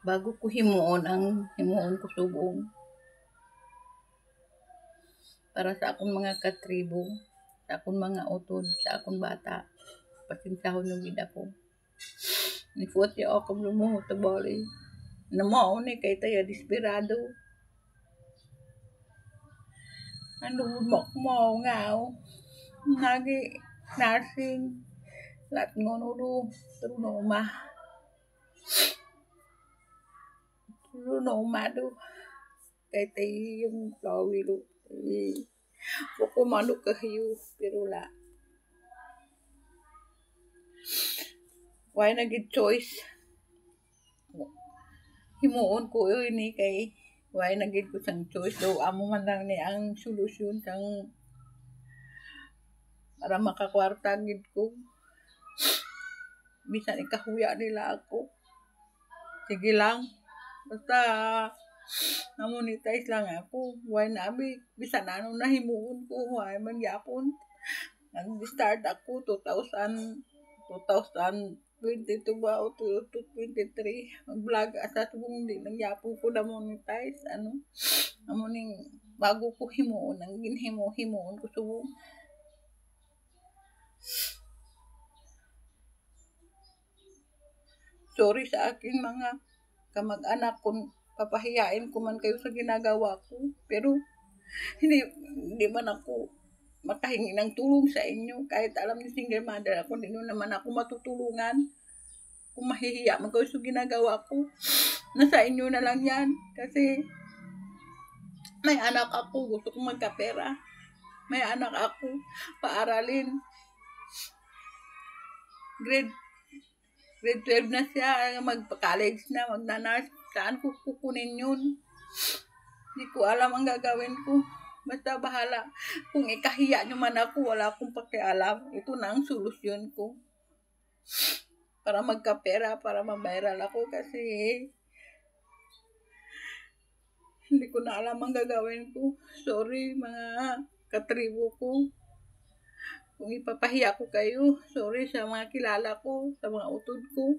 Bago ko himuon ang himuon ko subong para sa akong mga katribo, sa akong mga utod, sa akong bata. Pasensahon yung gid ako. Nifuot niya ako lumuhot sa bali. Namao ni kay tayo desperado. Ano mo ngao. Nagi nursing. Lat ngono truno ma. Truno ma do. Kay tayo yung lawilo. Buko manok kahiyo pero la. Why na gid choice? Himuon ko ini kay why na gid ko sang choice do amo man lang ni ang solusyon kang para makakwarta gid ko. Bisan ikahuya nila ako. Sige lang. Basta na-monetize lang ako. Why na abi bisan ano na himuon ko why man gyapon. Nag-start ako 2022 ba o 2023 mag-vlog asa tubong di nang yapon ko na monetize ano amo ning bago ko himuon ang ginhimo-himuon ko subong. Sorry sa aking mga kamag-anak kung papahiyain ko man kayo sa ginagawa ko. Pero hindi man ako makahingi ng tulong sa inyo. Kahit alam niyo single mother ako, hindi nyo naman ako matutulungan. Kung mahihiya man kayo sa ginagawa ko, nasa inyo na lang yan. Kasi may anak ako, gusto kong magkapera. May anak ako, paaralin. Grade 12 na siya, magpa-college na, magna-nurse. Saan ko kukunin yun? Hindi ko alam ang gagawin ko. Basta bahala. Kung ikahiya nyo man ako, wala akong pakialam. Ito na ang solusyon ko. Para magkapera, para mabayral ako kasi hindi ko na alam ang gagawin ko. Sorry mga katribo ko. Kung ipapahiya ko kayo, sorry sa mga kilala ko, sa mga utod ko.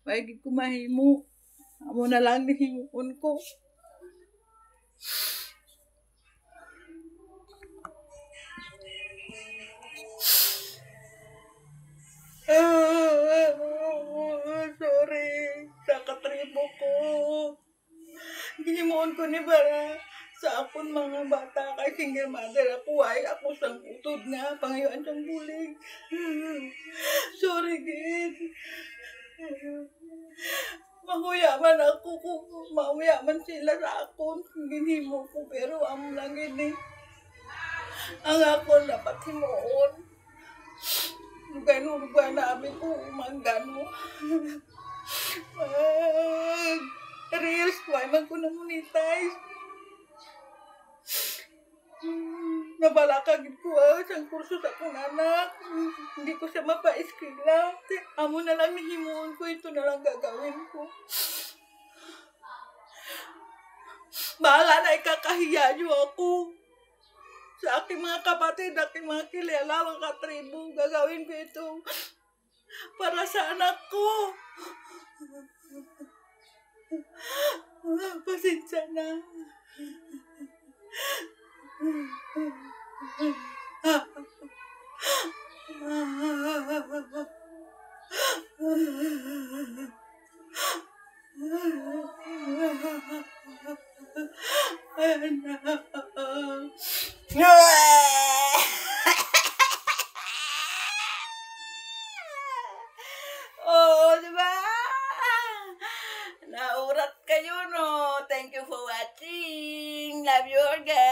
Bagay ko mahimo. Amo na lang nihimuon ko. Sorry sa katribo ko. Hihimuon ko ni bara sa akong mga bata kay single mother ako ay ako sang utod nga pangayuan sang bulig. Sorry gid. Mahuya man ako kung mahuya man sila sa akon ginhimo ko pero amo lang gid ni ang akon dapat himuon. Lugay na abi ko umangano. Reels why man ko na monetize. Nabalaka gid ko sang kurso sa akong anak. Hindi ko siya mapa-eskwela. Amo na lang nihimuon ko, ito na lang gagawin ko. Bahala na ikakahiya niyo ako. Sa aking mga kapatid, aking mga kilala, mga katribo, gagawin ko ito para sa anak ko. Pasensya na. Oh, diba? Naurat kayo, no? Thank you for watching. Love you all, guys.